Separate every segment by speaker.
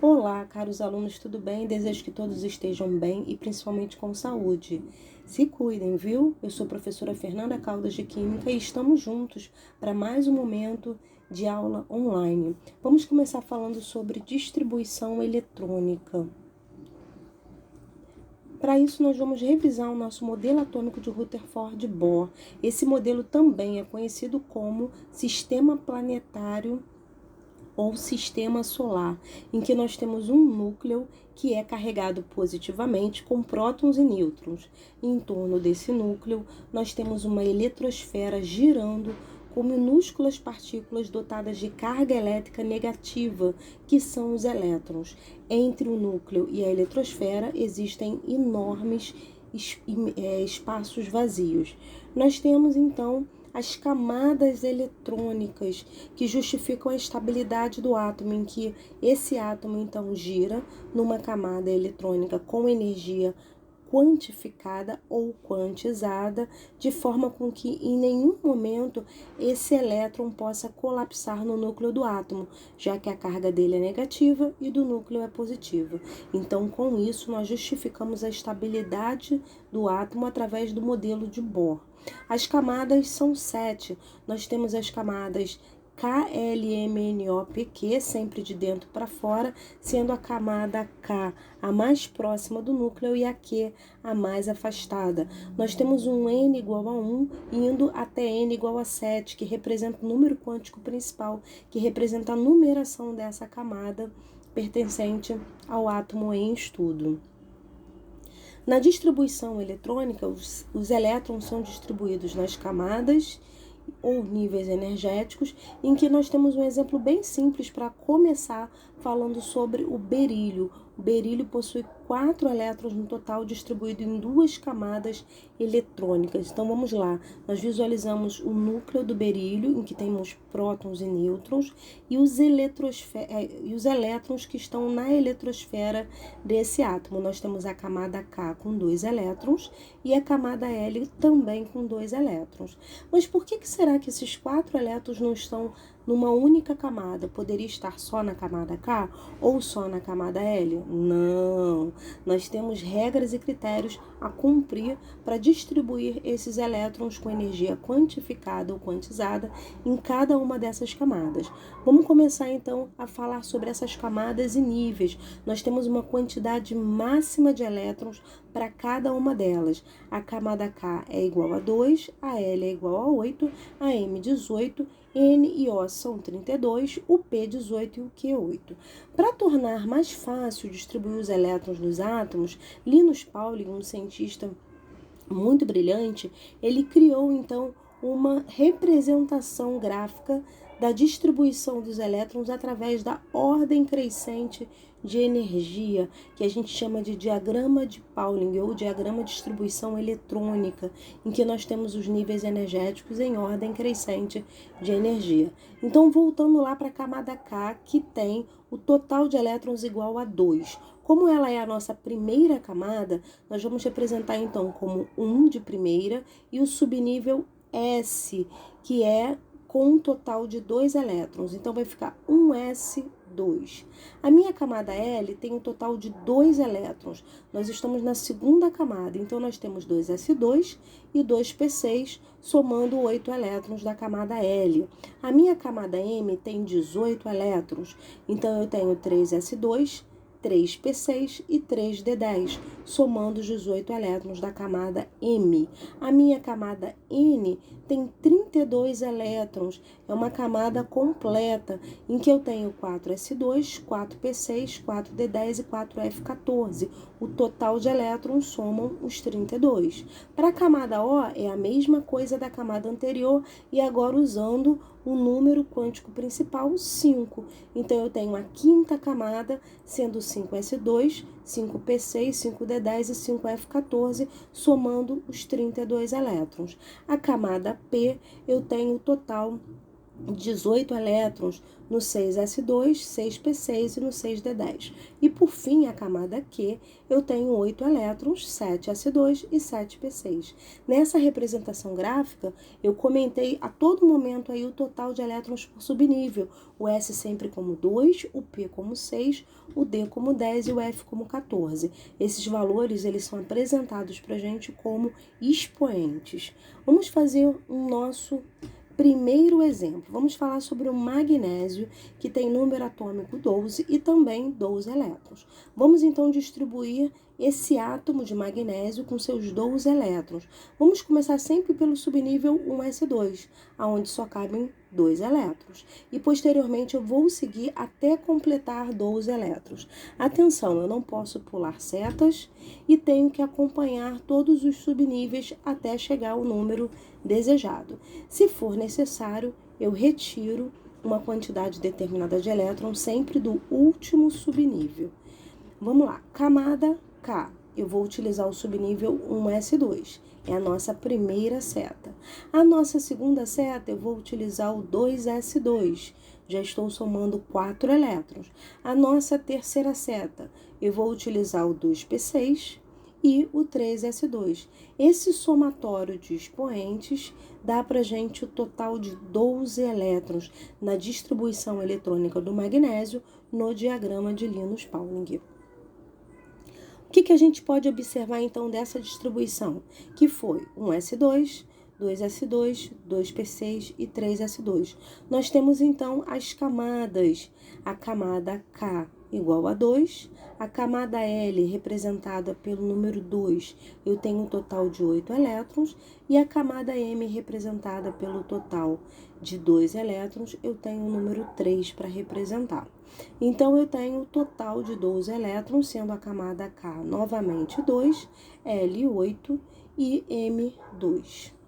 Speaker 1: Olá, caros alunos, tudo bem? Desejo que todos estejam bem e principalmente com saúde. Se cuidem, viu? Eu sou a professora Fernanda Caldas de Química e estamos juntos para mais um momento de aula online. Vamos começar falando sobre distribuição eletrônica. Para isso, nós vamos revisar o nosso modelo atômico de Rutherford Bohr. Esse modelo também é conhecido como sistema planetário ou sistema solar, em que nós temos um núcleo que é carregado positivamente com prótons e nêutrons. Em torno desse núcleo, nós temos uma eletrosfera girando com minúsculas partículas dotadas de carga elétrica negativa, que são os elétrons. Entre o núcleo e a eletrosfera existem enormes espaços vazios. Nós temos, então, as camadas eletrônicas que justificam a estabilidade do átomo, em que esse átomo então gira numa camada eletrônica com energia quantificada ou quantizada, de forma com que em nenhum momento esse elétron possa colapsar no núcleo do átomo, já que a carga dele é negativa e do núcleo é positiva. Então, com isso, nós justificamos a estabilidade do átomo através do modelo de Bohr. As camadas são 7. Nós temos as camadas KLMNOPQ, sempre de dentro para fora, sendo a camada K a mais próxima do núcleo e a Q a mais afastada. Nós temos um N igual a 1, indo até N igual a 7, que representa o número quântico principal, que representa a numeração dessa camada pertencente ao átomo em estudo. Na distribuição eletrônica, os elétrons são distribuídos nas camadas ou níveis energéticos, em que nós temos um exemplo bem simples para começar falando sobre o berílio. O berílio possui 4 elétrons no total, distribuído em 2 camadas eletrônicas. Então vamos lá, nós visualizamos o núcleo do berílio, em que temos prótons e nêutrons, e os elétrons que estão na eletrosfera desse átomo. Nós temos a camada K com 2 elétrons e a camada L também com 2 elétrons. Mas por que será que esses 4 elétrons não estão numa única camada? Poderia estar só na camada K ou só na camada L? Não! Nós temos regras e critérios a cumprir para distribuir esses elétrons com energia quantificada ou quantizada em cada uma dessas camadas. Vamos começar então a falar sobre essas camadas e níveis. Nós temos uma quantidade máxima de elétrons para cada uma delas. A camada K é igual a 2, a L é igual a 8, a M 18, N e O são 32, o P 18 e o Q 8. Para tornar mais fácil distribuir os elétrons nos átomos, Linus Pauling, um cientista muito brilhante, ele criou então uma representação gráfica da distribuição dos elétrons através da ordem crescente de energia, que a gente chama de diagrama de Pauling ou diagrama de distribuição eletrônica, em que nós temos os níveis energéticos em ordem crescente de energia. Então, voltando lá para a camada K, que tem o total de elétrons igual a 2. Como ela é a nossa primeira camada, nós vamos representar então como 1 de primeira e o subnível S, que é com um total de 2 elétrons. Então, vai ficar 1s2. A minha camada L tem um total de 2 elétrons. Nós estamos na segunda camada, então nós temos 2s2 e 2p6, somando 8 elétrons da camada L. A minha camada M tem 18 elétrons, então eu tenho 3s2, 3p6 e 3d10, somando os 18 elétrons da camada M. A minha camada N tem 32 elétrons, é uma camada completa, em que eu tenho 4s2, 4p6, 4d10 e 4f14. O total de elétrons somam os 32. Para a camada O, é a mesma coisa da camada anterior, e agora usando o número quântico principal, 5. Então, eu tenho a quinta camada, sendo 5s2, 5p6, 5d10 e 5f14, somando os 32 elétrons. A camada P, eu tenho o total 18 elétrons no 6s2, 6p6 e no 6d10. E por fim, a camada Q, eu tenho 8 elétrons, 7s2 e 7p6. Nessa representação gráfica, eu comentei a todo momento aí o total de elétrons por subnível. O S sempre como 2, o P como 6, o D como 10 e o F como 14. Esses valores, eles são apresentados para a gente como expoentes. Vamos fazer o nosso primeiro exemplo. Vamos falar sobre o magnésio, que tem número atômico 12 e também 12 elétrons. Vamos então distribuir esse átomo de magnésio com seus 12 elétrons. Vamos começar sempre pelo subnível 1s2, onde só cabem 2 elétrons. E posteriormente eu vou seguir até completar 12 elétrons. Atenção, eu não posso pular setas e tenho que acompanhar todos os subníveis até chegar ao número desejado. Se for necessário, eu retiro uma quantidade determinada de elétrons sempre do último subnível. Vamos lá, camada K, eu vou utilizar o subnível 1s2, é a nossa primeira seta. A nossa segunda seta, eu vou utilizar o 2s2, já estou somando 4 elétrons. A nossa terceira seta, eu vou utilizar o 2p6 e o 3s2. Esse somatório de expoentes dá para gente o total de 12 elétrons na distribuição eletrônica do magnésio no diagrama de Linus-Pauling. O que a gente pode observar então dessa distribuição? Que foi 1s2, 2s2, 2p6 e 3s2. Nós temos então as camadas, a camada K igual a 2, a camada L representada pelo número 2, eu tenho um total de 8 elétrons, e a camada M representada pelo total de 2 elétrons, eu tenho o número 3 para representar. Então, eu tenho o total de 12 elétrons, sendo a camada K novamente 2, L 8 e M 2.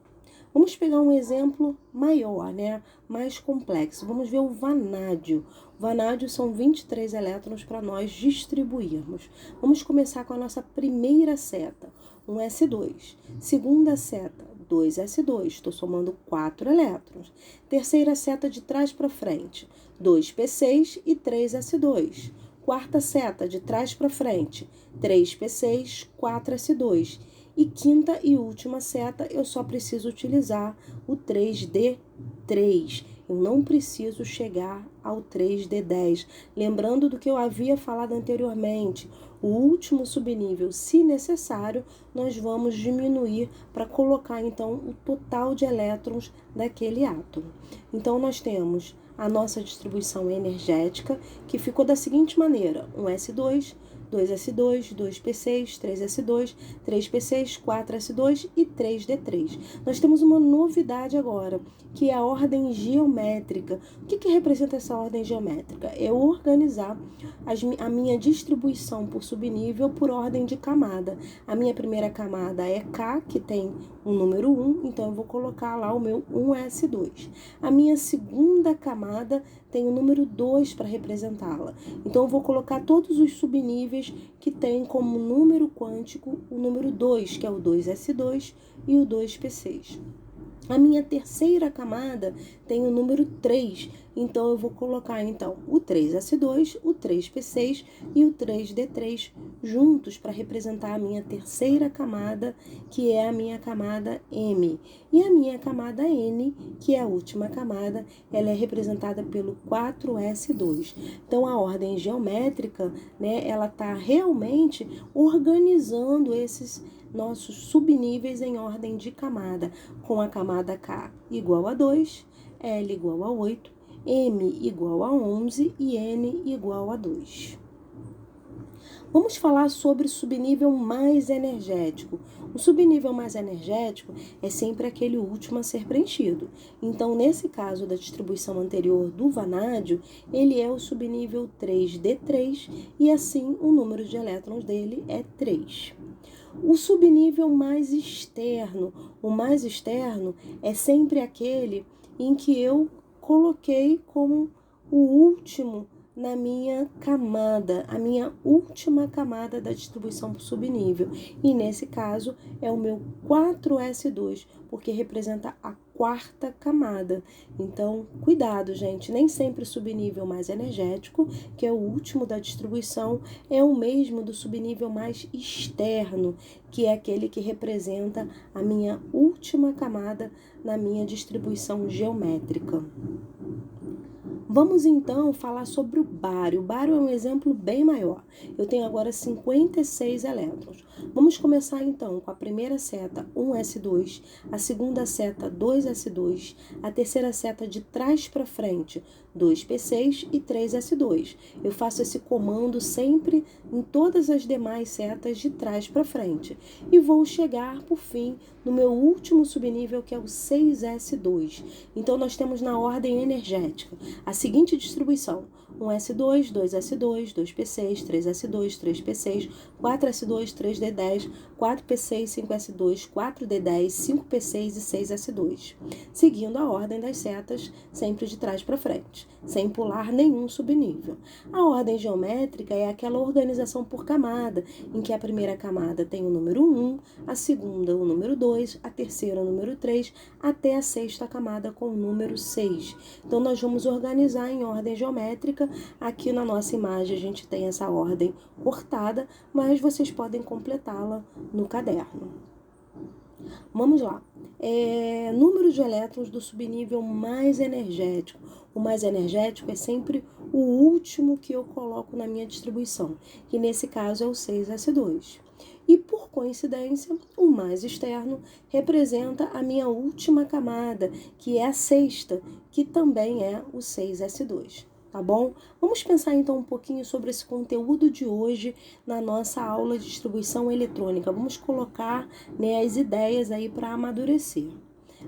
Speaker 1: Vamos pegar um exemplo maior, né? Mais complexo. Vamos ver o vanádio. O vanádio são 23 elétrons para nós distribuirmos. Vamos começar com a nossa primeira seta, 1s2. Segunda seta, 2s2. Estou somando 4 elétrons. Terceira seta de trás para frente, 2p6 e 3s2. Quarta seta de trás para frente, 3p6, 4s2. E quinta e última seta, eu só preciso utilizar o 3D3. Eu não preciso chegar ao 3D10. Lembrando do que eu havia falado anteriormente, o último subnível, se necessário, nós vamos diminuir para colocar, então, o total de elétrons daquele átomo. Então, nós temos a nossa distribuição energética, que ficou da seguinte maneira: 1s2, 2s2, 2p6, 3s2, 3p6, 4s2 e 3d3. Nós temos uma novidade agora, que é a ordem geométrica. O que representa essa ordem geométrica? É organizar a minha distribuição por subnível por ordem de camada. A minha primeira camada é K, que tem o número 1, então eu vou colocar lá o meu 1s2. A minha segunda camada tem o número 2 para representá-la. Então, eu vou colocar todos os subníveis que tem como número quântico o número 2, que é o 2s2 e o 2p6. A minha terceira camada tem o número 3, então eu vou colocar então o 3s2, o 3p6 e o 3d3 juntos para representar a minha terceira camada, que é a minha camada M. E a minha camada N, que é a última camada, ela é representada pelo 4s2. Então, a ordem geométrica, né, ela está realmente organizando esses nossos subníveis em ordem de camada, com a camada K igual a 2, L igual a 8, M igual a 11 e N igual a 2. Vamos falar sobre o subnível mais energético. O subnível mais energético é sempre aquele último a ser preenchido. Então, nesse caso da distribuição anterior do vanádio, ele é o subnível 3D3 e assim o número de elétrons dele é 3. O subnível mais externo, o mais externo é sempre aquele em que eu coloquei como o último na minha camada, a minha última camada da distribuição por subnível. E nesse caso é o meu 4s2, porque representa a quarta camada. Então, cuidado, gente, nem sempre o subnível mais energético, que é o último da distribuição, é o mesmo do subnível mais externo, que é aquele que representa a minha última camada na minha distribuição geométrica. Vamos então falar sobre o bário. O bário é um exemplo bem maior. Eu tenho agora 56 elétrons. Vamos começar então com a primeira seta 1s2, a segunda seta 2s2, a terceira seta de trás para frente 2p6 e 3s2. Eu faço esse comando sempre em todas as demais setas de trás para frente. E vou chegar, por fim, no meu último subnível, que é o 6s2. Então, nós temos na ordem energética a seguinte distribuição: 1s2, 2s2, 2p6, 3s2, 3p6, 4s2, 3d10, 4p6, 5s2, 4d10, 5p6 e 6s2. Seguindo a ordem das setas, sempre de trás para frente, sem pular nenhum subnível. A ordem geométrica é aquela organização por camada, em que a primeira camada tem o número 1, a segunda o número 2, a terceira o número 3, até a sexta camada com o número 6. Então, nós vamos organizar em ordem geométrica. Aqui na nossa imagem a gente tem essa ordem cortada, mas vocês podem completá-la no caderno. Vamos lá. Número de elétrons do subnível mais energético. O mais energético é sempre o último que eu coloco na minha distribuição, que nesse caso é o 6s2. E, por coincidência, o mais externo representa a minha última camada, que é a sexta, que também é o 6s2. Tá bom? Vamos pensar então um pouquinho sobre esse conteúdo de hoje na nossa aula de distribuição eletrônica. Vamos colocar, né, as ideias aí para amadurecer.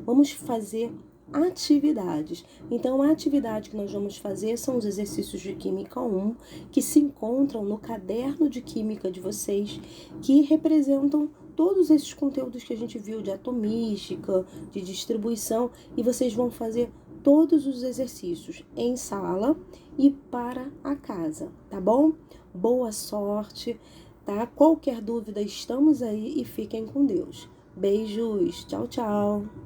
Speaker 1: Vamos fazer atividades. Então, a atividade que nós vamos fazer são os exercícios de Química 1, que se encontram no caderno de Química de vocês, que representam todos esses conteúdos que a gente viu de atomística, de distribuição, e vocês vão fazer todos os exercícios em sala e para a casa, tá bom? Boa sorte, tá? Qualquer dúvida, estamos aí e fiquem com Deus. Beijos, tchau, tchau!